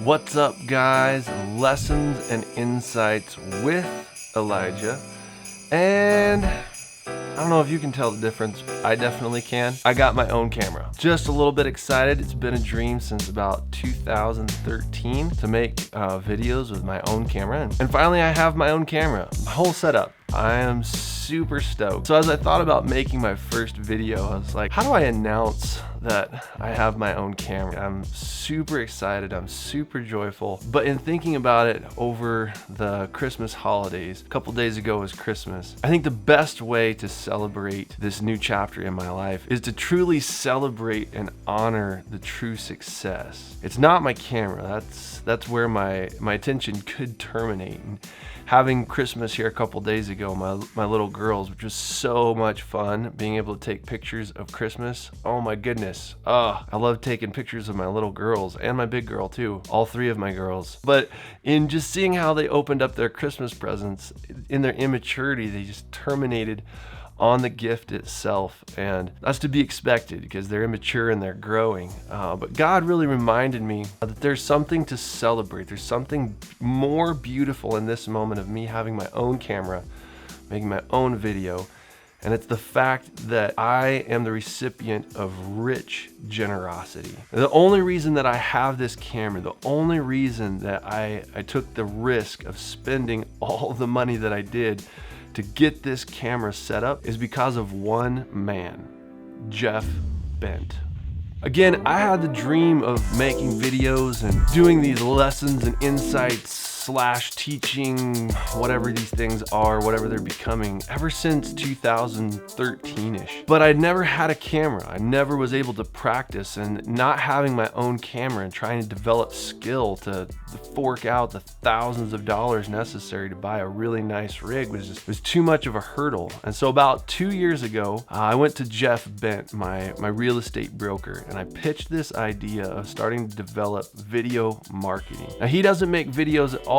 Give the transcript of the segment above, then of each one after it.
What's up, guys? Lessons and Insights with Elijah. And I don't know if you can tell the difference. I definitely can. I got my own camera. Just a little bit excited. It's been a dream since about 2013 to make videos with my own camera. And finally, I have my own camera, my whole setup. I am super stoked. So as I thought about making my first video, I was like, how do I announce that I have my own camera? I'm super excited. I'm super joyful. But in thinking about it over the Christmas holidays, a couple days ago was Christmas. I think the best way to celebrate this new chapter in my life is to truly celebrate and honor the true success. It's not my camera. That's where my attention could terminate. And having Christmas here a couple days ago, my little girls, which was so much fun, being able to take pictures of Christmas. Oh my goodness. I love taking pictures of my little girls and my big girl too, all three of my girls. But in just seeing how they opened up their Christmas presents, in their immaturity, they just terminated on the gift itself, and that's to be expected because they're immature and they're growing. But God really reminded me that there's something to celebrate. There's something more beautiful in this moment of me having my own camera, making my own video, and it's the fact that I am the recipient of rich generosity. The only reason that I have this camera, the only reason that I took the risk of spending all the money that I did to get this camera set up is because of one man, Jeff Bent. Again, I had the dream of making videos and doing these lessons and insights / teaching, whatever these things are, whatever they're becoming, ever since 2013-ish. But I'd never had a camera. I never was able to practice, and not having my own camera and trying to develop skill to fork out the thousands of dollars necessary to buy a really nice rig was too much of a hurdle. And so about 2 years ago, I went to Jeff Bent, my real estate broker, and I pitched this idea of starting to develop video marketing. Now, he doesn't make videos at all.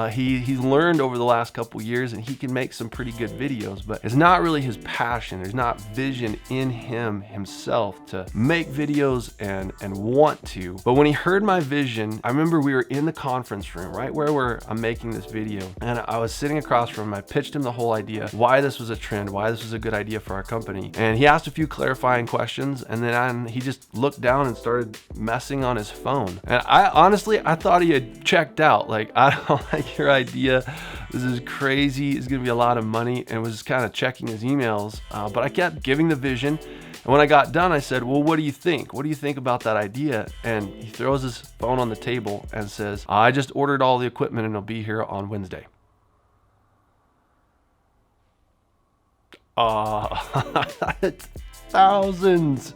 He's learned over the last couple years, and he can make some pretty good videos, but it's not really his passion. There's not vision in him himself to make videos and want to. But when he heard my vision, I remember we were in the conference room, right where I'm making this video, and I was sitting across from him. I pitched him the whole idea, why this was a trend, why this was a good idea for our company. And he asked a few clarifying questions, and then he just looked down and started messing on his phone. And I thought he had checked out. Like, I don't like your idea. This is crazy. It's going to be a lot of money. And was kind of checking his emails. But I kept giving the vision. And when I got done, I said, well, what do you think? What do you think about that idea? And he throws his phone on the table and says, I just ordered all the equipment and it'll be here on Wednesday. Thousands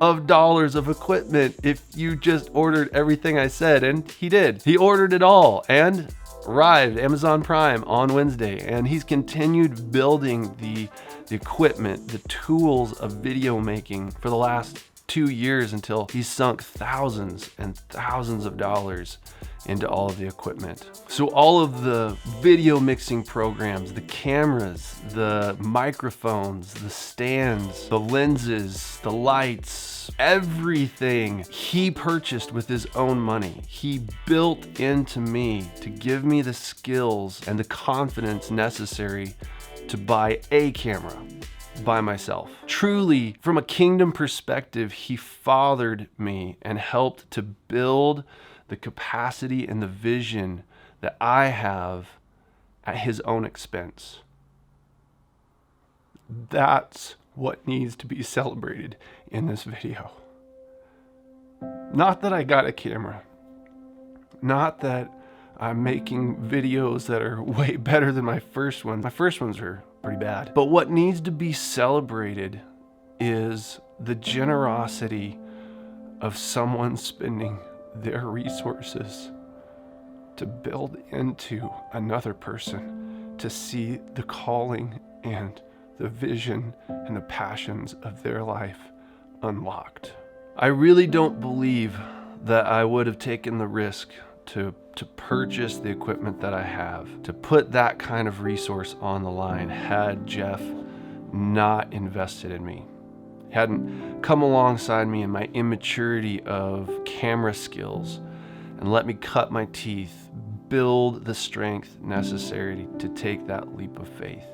of dollars of equipment if you just ordered everything I said. And he did. He ordered it all and arrived Amazon Prime on Wednesday. And he's continued building the equipment, the tools of video making for the last 2 years until he's sunk thousands and thousands of dollars into all of the equipment. So all of the video mixing programs, the cameras, the microphones, the stands, the lenses, the lights, everything he purchased with his own money. He built into me to give me the skills and the confidence necessary to buy a camera by myself. Truly, from a kingdom perspective, he fathered me and helped to build the capacity and the vision that I have at his own expense. That's what needs to be celebrated in this video. Not that I got a camera, not that I'm making videos that are way better than my first one. My first ones were pretty bad. But what needs to be celebrated is the generosity of someone spending their resources to build into another person to see the calling and the vision and the passions of their life unlocked. I really don't believe that I would have taken the risk to purchase the equipment that I have, to put that kind of resource on the line had Jeff not invested in me. Hadn't come alongside me in my immaturity of camera skills and let me cut my teeth, build the strength necessary to take that leap of faith.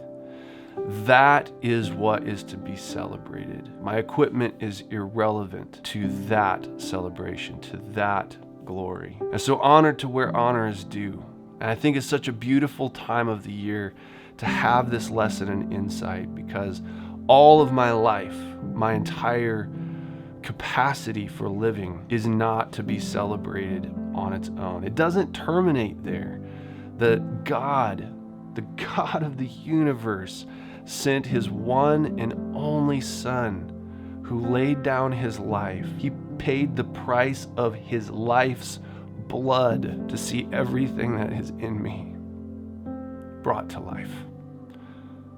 That is what is to be celebrated. My equipment is irrelevant to that celebration, to that glory. And so honor to where honor is due. And I think it's such a beautiful time of the year to have this lesson and insight, because all of my life, my entire capacity for living is not to be celebrated on its own. It doesn't terminate there. The God of the universe sent his one and only Son, who laid down his life. He paid the price of his life's blood to see everything that is in me brought to life.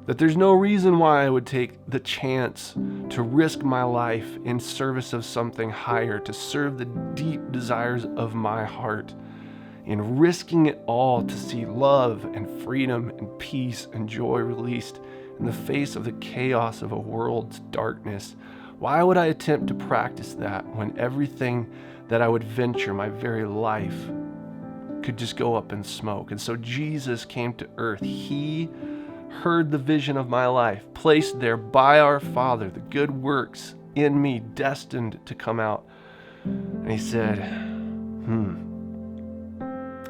That there's no reason why I would take the chance to risk my life in service of something higher, to serve the deep desires of my heart, in risking it all to see love and freedom and peace and joy released in the face of the chaos of a world's darkness. Why would I attempt to practice that when everything that I would venture, my very life, could just go up in smoke? And so Jesus came to earth. He heard the vision of my life, placed there by our Father, the good works in me destined to come out. And he said,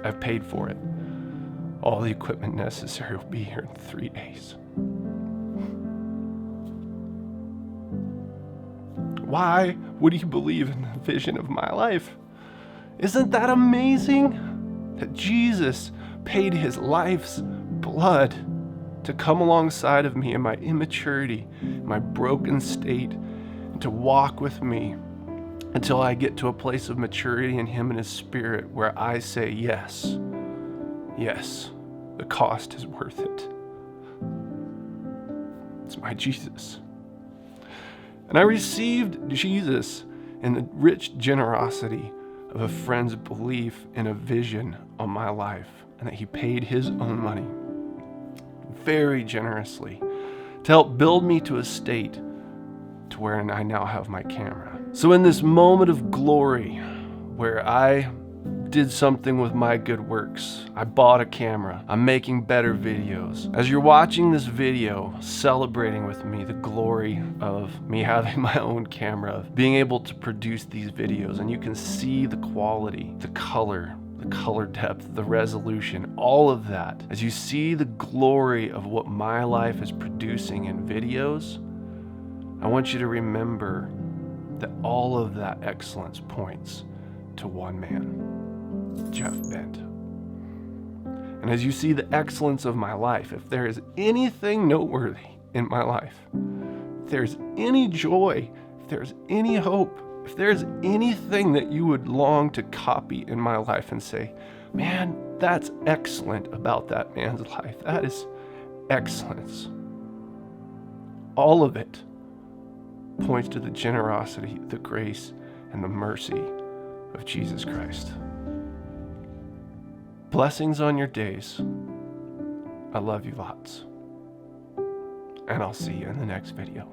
I've paid for it. All the equipment necessary will be here in 3 days. Why would he believe in the vision of my life? Isn't that amazing? That Jesus paid his life's blood to come alongside of me in my immaturity, my broken state, and to walk with me until I get to a place of maturity in him and his Spirit where I say, yes, the cost is worth it. It's my Jesus. And I received Jesus in the rich generosity of a friend's belief in a vision on my life, and that he paid his own money very generously to help build me to a state to where I now have my camera. So in this moment of glory where I did something with my good works, I bought a camera, I'm making better videos. As you're watching this video, celebrating with me the glory of me having my own camera, of being able to produce these videos, and you can see the quality, the color depth, the resolution, all of that. As you see the glory of what my life is producing in videos, I want you to remember that all of that excellence points to one man, Jeff Bent. And as you see the excellence of my life, if there is anything noteworthy in my life, if there's any joy, if there's any hope, if there's anything that you would long to copy in my life and say, man, that's excellent about that man's life, that is excellence, all of it points to the generosity, the grace, and the mercy of Jesus Christ. Blessings on your days. I love you lots. And I'll see you in the next video.